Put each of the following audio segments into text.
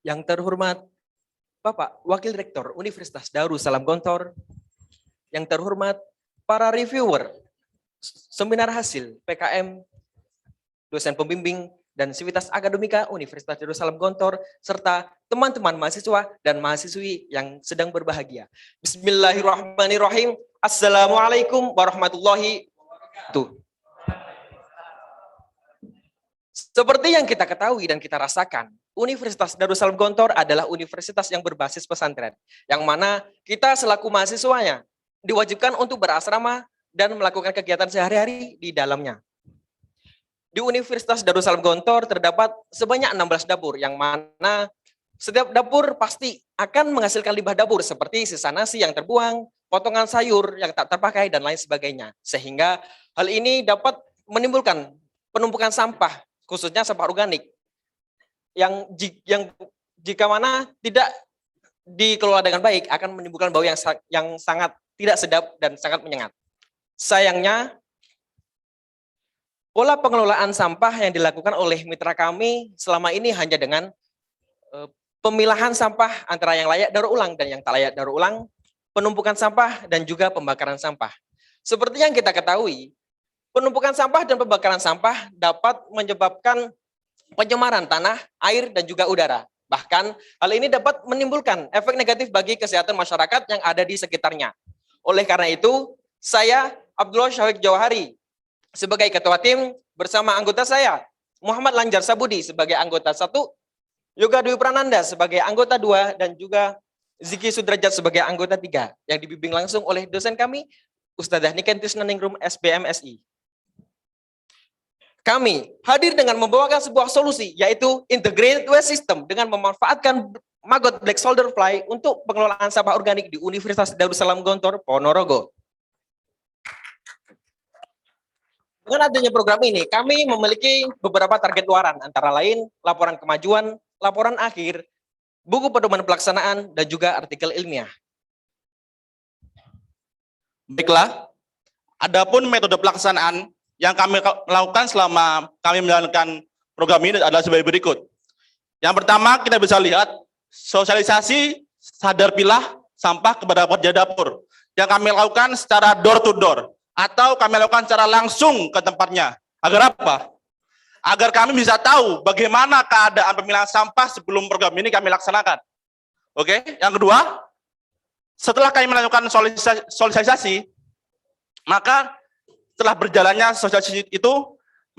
Yang terhormat Bapak Wakil Rektor Universitas Darussalam Gontor, yang terhormat para reviewer seminar hasil PKM, dosen pembimbing, dan Sivitas Akademika Universitas Darussalam Gontor, serta teman-teman mahasiswa dan mahasiswi yang sedang berbahagia. Bismillahirrahmanirrahim. Assalamualaikum warahmatullahi wabarakatuh. Seperti yang kita ketahui dan kita rasakan, Universitas Darussalam Gontor adalah universitas yang berbasis pesantren, yang mana kita selaku mahasiswanya diwajibkan untuk berasrama dan melakukan kegiatan sehari-hari di dalamnya. Di Universitas Darussalam Gontor terdapat sebanyak 16 dapur, yang mana setiap dapur pasti akan menghasilkan limbah dapur seperti sisa nasi yang terbuang, potongan sayur yang tak terpakai, dan lain sebagainya. Sehingga hal ini dapat menimbulkan penumpukan sampah, khususnya sampah organik, yang jika mana tidak dikelola dengan baik akan menimbulkan bau yang sangat tidak sedap dan sangat menyengat. Sayangnya, pola pengelolaan sampah yang dilakukan oleh mitra kami selama ini hanya dengan pemilahan sampah antara yang layak daur ulang dan yang tak layak daur ulang, penumpukan sampah, dan juga pembakaran sampah. Seperti yang kita ketahui, penumpukan sampah dan pembakaran sampah dapat menyebabkan pencemaran tanah, air, dan juga udara. Bahkan hal ini dapat menimbulkan efek negatif bagi kesehatan masyarakat yang ada di sekitarnya. Oleh karena itu, saya Abdullah Syafiq Jawahari sebagai ketua tim bersama anggota saya Muhammad Lanjar Sabudi sebagai anggota 1, Yoga Dwi Prananda sebagai anggota 2, dan juga Ziki Sudrajat sebagai anggota 3 yang dibimbing langsung oleh dosen kami Ustadzah Niken Tisnaningrum SBMSI. Kami hadir dengan membawakan sebuah solusi, yaitu integrated waste system dengan memanfaatkan maggot black soldier fly untuk pengelolaan sampah organik di Universitas Darussalam Gontor, Ponorogo. Dengan adanya program ini, kami memiliki beberapa target luaran, antara lain laporan kemajuan, laporan akhir, buku pedoman pelaksanaan, dan juga artikel ilmiah. Baiklah, adapun metode pelaksanaan yang kami lakukan selama kami menjalankan program ini adalah sebagai berikut. Yang pertama, kita bisa lihat sosialisasi sadar pilah sampah kepada pekerja dapur yang kami lakukan secara door to door atau kami lakukan secara langsung ke tempatnya. Agar apa? Agar kami bisa tahu bagaimana keadaan pemilahan sampah sebelum program ini kami laksanakan. Oke, yang kedua, setelah kami melakukan sosialisasi, maka setelah berjalannya sosialisasi itu,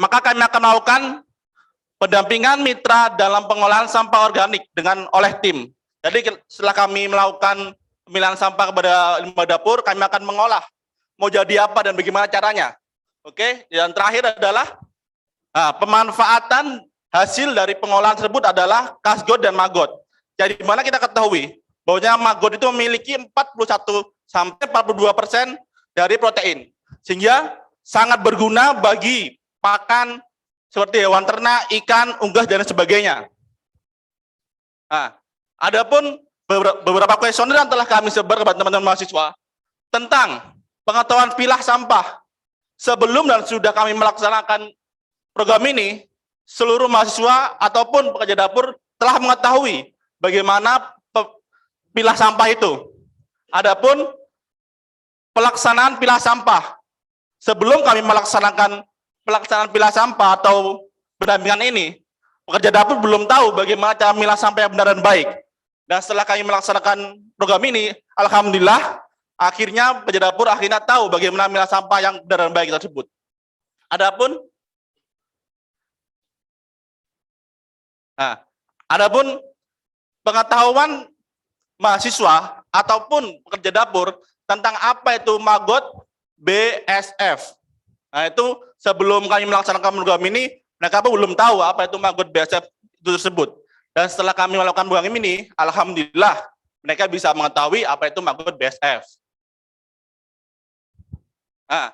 maka kami akan melakukan pendampingan mitra dalam pengolahan sampah organik oleh tim. Jadi setelah kami melakukan pemilahan sampah kepada limbah dapur, kami akan mengolah mau jadi apa dan bagaimana caranya. Oke, dan terakhir adalah pemanfaatan hasil dari pengolahan tersebut adalah kasgot dan maggot. Jadi mana kita ketahui bahwa maggot itu memiliki 41-42% dari protein, sehingga sangat berguna bagi pakan seperti hewan ternak, ikan, unggas, dan sebagainya. Nah, adapun beberapa kuesioner yang telah kami sebar kepada teman-teman mahasiswa tentang pengetahuan pilah sampah sebelum dan sudah kami melaksanakan program ini, seluruh mahasiswa ataupun pekerja dapur telah mengetahui bagaimana pilah sampah itu. Adapun pelaksanaan pilah sampah sebelum kami melaksanakan pelaksanaan pilah sampah atau pendampingan ini, pekerja dapur belum tahu bagaimana cara memilah sampah yang benar dan baik. Dan setelah kami melaksanakan program ini, alhamdulillah, akhirnya pekerja dapur akhirnya tahu bagaimana memilah sampah yang benar dan baik tersebut. Adapun pengetahuan mahasiswa ataupun pekerja dapur tentang apa itu maggot BSF. Nah, itu sebelum kami melaksanakan program ini, mereka pun belum tahu apa itu maggot BSF itu tersebut. Dan setelah kami melakukan program ini, alhamdulillah mereka bisa mengetahui apa itu maggot BSF. Nah,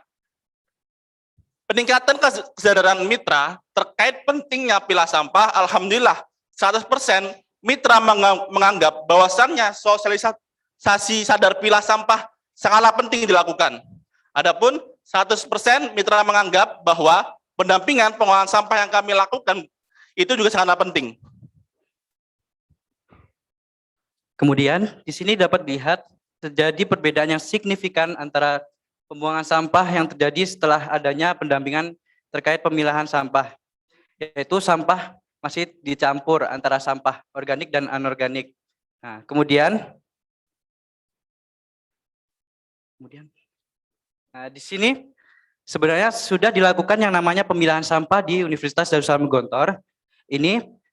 peningkatan kesadaran mitra terkait pentingnya pilah sampah, alhamdulillah 100% mitra menganggap bahwasannya sosialisasi sadar pilah sampah sangatlah penting dilakukan. Adapun 100% mitra menganggap bahwa pendampingan pengolahan sampah yang kami lakukan itu juga sangatlah penting. Kemudian di sini dapat dilihat terjadi perbedaan yang signifikan antara pembuangan sampah yang terjadi setelah adanya pendampingan terkait pemilahan sampah, yaitu sampah masih dicampur antara sampah organik dan anorganik. Nah, kemudian di sini sebenarnya sudah dilakukan yang namanya pemilahan sampah di Universitas Darussalam Gontor. Ini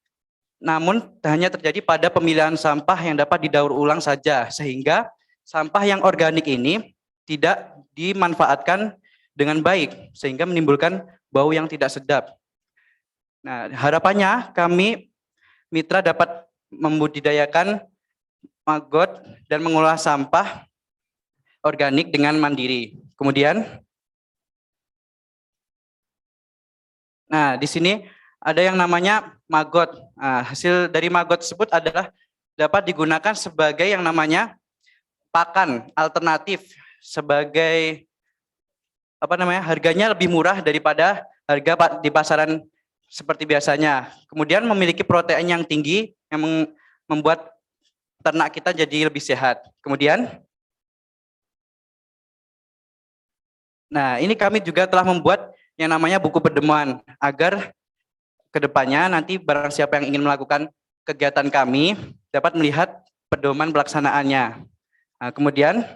namun hanya terjadi pada pemilihan sampah yang dapat didaur ulang saja, sehingga sampah yang organik ini tidak dimanfaatkan dengan baik, sehingga menimbulkan bau yang tidak sedap. Nah, harapannya kami mitra dapat membudidayakan maggot dan mengolah sampah organik dengan mandiri. Kemudian, nah di sini ada yang namanya maggot. Nah, hasil dari maggot tersebut adalah dapat digunakan sebagai yang namanya pakan alternatif, sebagai harganya lebih murah daripada harga di pasaran seperti biasanya. Kemudian memiliki protein yang tinggi yang membuat ternak kita jadi lebih sehat. Kemudian, nah ini kami juga telah membuat yang namanya buku pedoman agar kedepannya nanti barang siapa yang ingin melakukan kegiatan kami dapat melihat pedoman pelaksanaannya. Nah, kemudian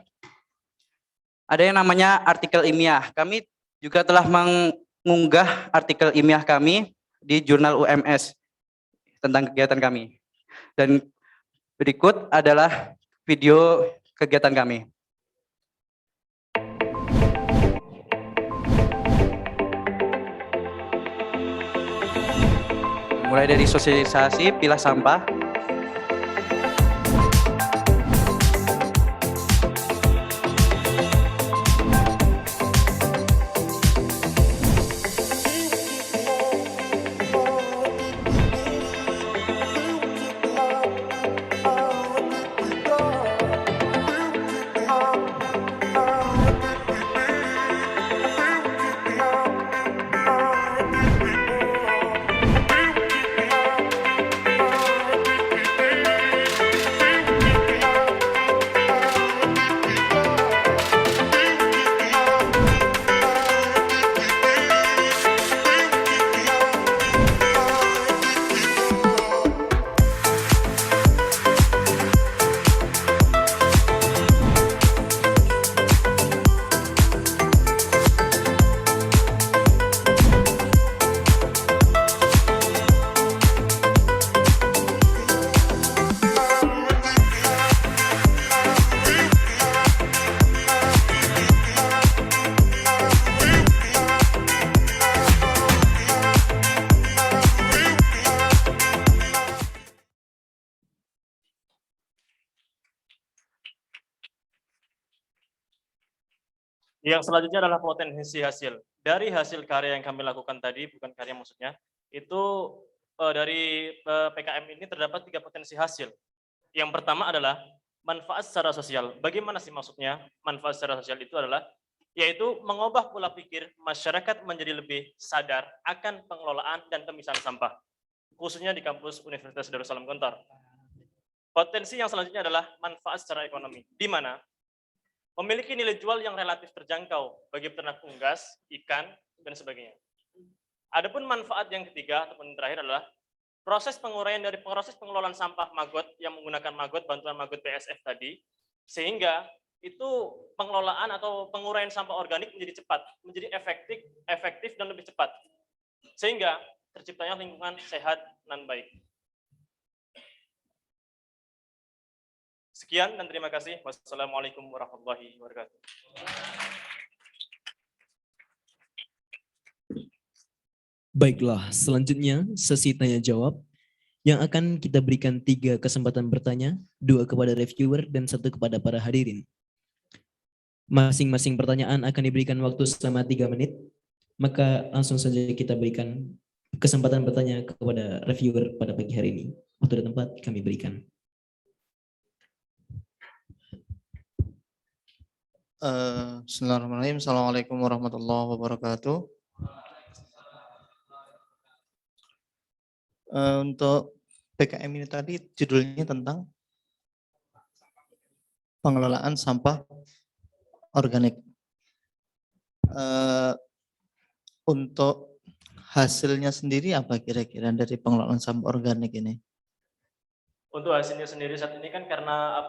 ada yang namanya artikel ilmiah. Kami juga telah mengunggah artikel ilmiah kami di jurnal UMS tentang kegiatan kami. Dan berikut adalah video kegiatan kami. Mulai dari sosialisasi, pilah sampah, Yang selanjutnya adalah potensi hasil. Dari hasil karya yang kami lakukan tadi, bukan karya maksudnya, itu dari PKM ini terdapat 3 potensi hasil. Yang pertama adalah manfaat secara sosial. Bagaimana sih maksudnya manfaat secara sosial itu adalah, yaitu mengubah pola pikir masyarakat menjadi lebih sadar akan pengelolaan dan pemisahan sampah, khususnya di kampus Universitas Darussalam Gontor. Potensi yang selanjutnya adalah manfaat secara ekonomi, di mana memiliki nilai jual yang relatif terjangkau bagi peternak unggas, ikan, dan sebagainya. Adapun manfaat yang ketiga ataupun terakhir adalah proses penguraian dari proses pengelolaan sampah maggot yang menggunakan maggot, bantuan maggot PSF tadi, sehingga itu pengelolaan atau penguraian sampah organik menjadi cepat, menjadi efektif dan lebih cepat, sehingga terciptanya lingkungan sehat dan baik. Sekian dan terima kasih. Wassalamualaikum warahmatullahi wabarakatuh. Baiklah, selanjutnya sesi tanya jawab yang akan kita berikan 3 kesempatan bertanya, 2 kepada reviewer dan 1 kepada para hadirin. Masing-masing pertanyaan akan diberikan waktu selama 3 menit, maka langsung saja kita berikan kesempatan bertanya kepada reviewer pada pagi hari ini. Waktu dan tempat kami berikan. Bismillahirrahmanirrahim. Assalamualaikum warahmatullahi wabarakatuh. Untuk PKM ini tadi judulnya tentang pengelolaan sampah organik. Untuk hasilnya sendiri apa kira-kira dari pengelolaan sampah organik ini? Untuk hasilnya sendiri saat ini kan karena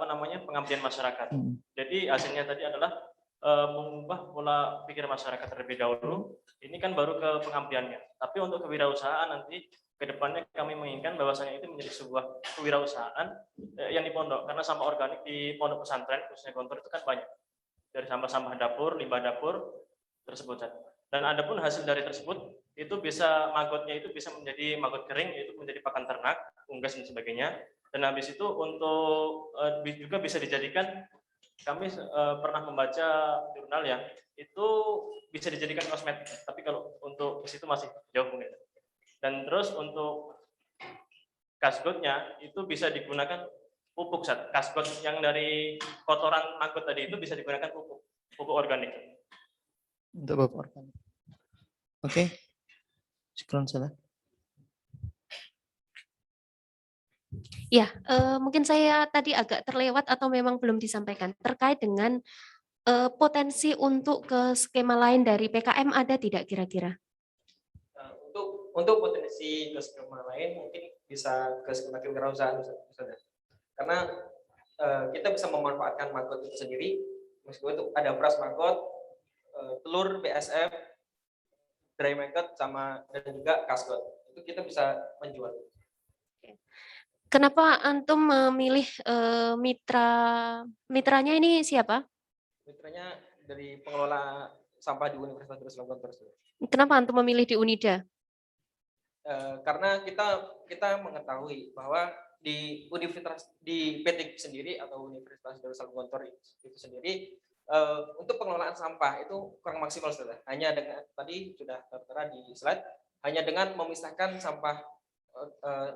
pengabdian masyarakat. Jadi hasilnya tadi adalah mengubah pola pikir masyarakat terlebih dahulu. Ini kan baru ke pengabdiannya. Tapi untuk kewirausahaan nanti ke depannya kami menginginkan bahwasanya itu menjadi sebuah kewirausahaan yang di pondok. Karena sampah organik di pondok pesantren khususnya Gontor itu kan banyak. Dari sampah-sampah dapur, limbah dapur tersebut. Dan adapun hasil dari tersebut itu bisa magotnya itu bisa menjadi magot kering, yaitu menjadi pakan ternak, unggas dan sebagainya. Dan habis itu untuk juga bisa dijadikan, kami pernah membaca jurnal ya, itu bisa dijadikan kosmetik. Tapi kalau untuk ke situ masih jauh mungkin. Dan terus untuk kasgotnya itu bisa digunakan pupuk. Kasgot yang dari kotoran maggot tadi itu bisa digunakan pupuk organik. Untuk pupuk organik. Oke. Syukran salah. Ya, mungkin saya tadi agak terlewat atau memang belum disampaikan terkait dengan potensi untuk ke skema lain dari PKM ada tidak kira-kira? Untuk potensi ke skema lain mungkin bisa ke skema kewirausahaan, karena kita bisa memanfaatkan maggot itu sendiri, meskipun itu ada beras maggot, telur BSF, dry maggot, sama dan juga kasgot, itu kita bisa menjual. Kenapa antum memilih mitranya ini siapa? Mitranya dari pengelola sampah di Universitas Darussalam Gontor. Kenapa antum memilih di Unida? Karena kita mengetahui bahwa di PT sendiri atau Universitas Darussalam Gontor itu sendiri untuk pengelolaan sampah itu kurang maksimal, sudah. Hanya dengan tadi sudah tertera di slide, hanya dengan memisahkan sampah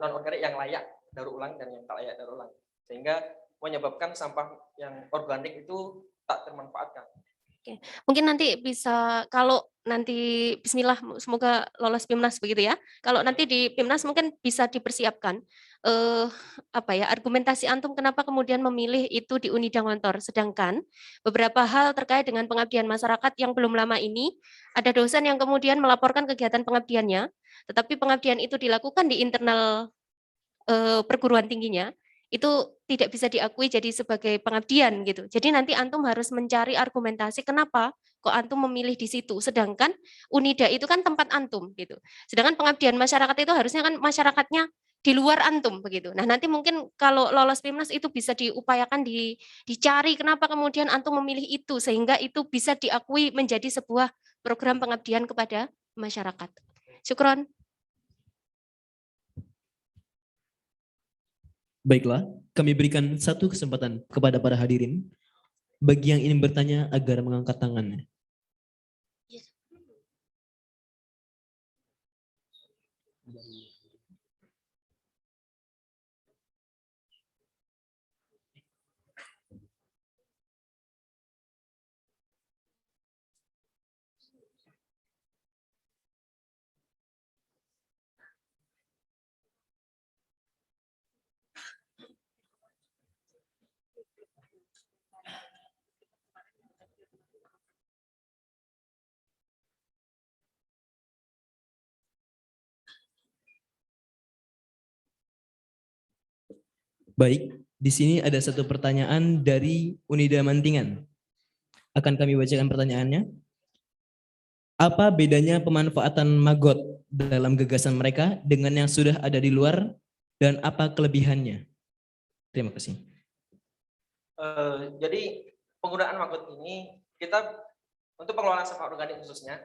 non organik yang layak daur ulang dan yang tak layak daur ulang, sehingga menyebabkan sampah yang organik itu tak termanfaatkan. Oke. Mungkin nanti bisa, kalau nanti Bismillah semoga lolos PIMNAS begitu ya. Kalau nanti di PIMNAS mungkin bisa dipersiapkan argumentasi antum kenapa kemudian memilih itu di Unida Ngontor. Sedangkan beberapa hal terkait dengan pengabdian masyarakat yang belum lama ini ada dosen yang kemudian melaporkan kegiatan pengabdiannya, tetapi pengabdian itu dilakukan di internal perguruan tingginya, itu tidak bisa diakui jadi sebagai pengabdian gitu. Jadi nanti antum harus mencari argumentasi kenapa kok antum memilih di situ. Sedangkan Unida itu kan tempat antum gitu. Sedangkan pengabdian masyarakat itu harusnya kan masyarakatnya di luar antum begitu. Nah, nanti mungkin kalau lolos PIMNAS itu bisa diupayakan dicari kenapa kemudian antum memilih itu sehingga itu bisa diakui menjadi sebuah program pengabdian kepada masyarakat. Syukron. Baiklah, kami berikan satu kesempatan kepada para hadirin bagi yang ingin bertanya agar mengangkat tangannya. Baik, di sini ada satu pertanyaan dari Unida Mantingan. Akan kami bacakan pertanyaannya. Apa bedanya pemanfaatan maggot dalam gagasan mereka dengan yang sudah ada di luar dan apa kelebihannya? Terima kasih. Jadi penggunaan maggot ini kita untuk pengelolaan sampah organik khususnya,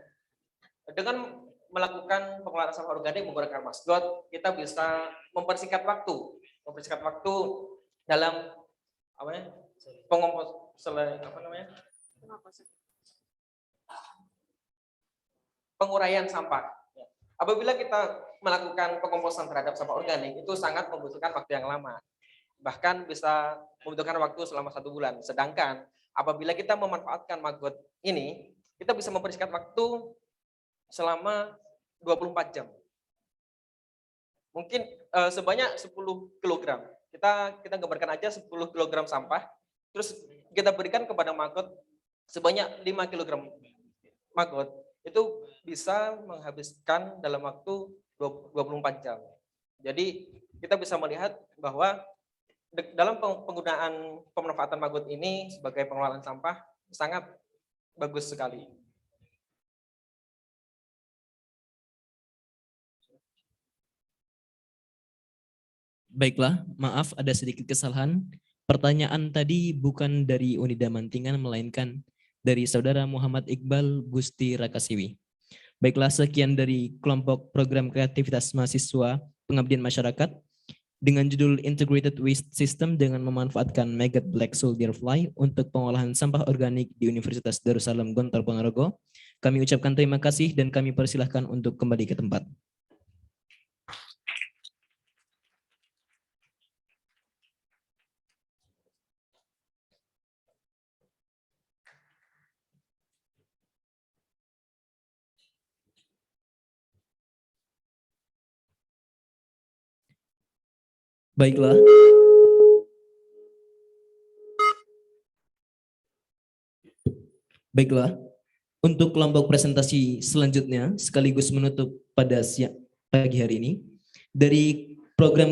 dengan melakukan pengelolaan sampah organik menggunakan maggot, kita bisa mempersingkat waktu dalam penguraian sampah. Apabila kita melakukan pengkomposan terhadap sampah organik itu sangat membutuhkan waktu yang lama, bahkan bisa membutuhkan waktu selama 1 bulan. Sedangkan apabila kita memanfaatkan maggot ini, kita bisa mempersingkat waktu selama 24 jam. Mungkin sebanyak 10 kg. Kita gambarkan aja 10 kg sampah, terus kita berikan kepada maggot sebanyak 5 kg maggot, itu bisa menghabiskan dalam waktu 24 jam. Jadi kita bisa melihat bahwa dalam penggunaan pemanfaatan maggot ini sebagai pengelolaan sampah sangat bagus sekali. Baiklah, maaf ada sedikit kesalahan. Pertanyaan tadi bukan dari Unida Mantingan, melainkan dari Saudara Muhammad Iqbal Gusti Rakasiwi. Baiklah, sekian dari kelompok program kreativitas mahasiswa pengabdian masyarakat dengan judul Integrated Waste System dengan memanfaatkan maggot black soldier fly untuk pengolahan sampah organik di Universitas Darussalam Gontor Ponorogo. Kami ucapkan terima kasih dan kami persilahkan untuk kembali ke tempat. Baiklah. Baiklah, untuk kelompok presentasi selanjutnya sekaligus menutup pada pagi hari ini dari program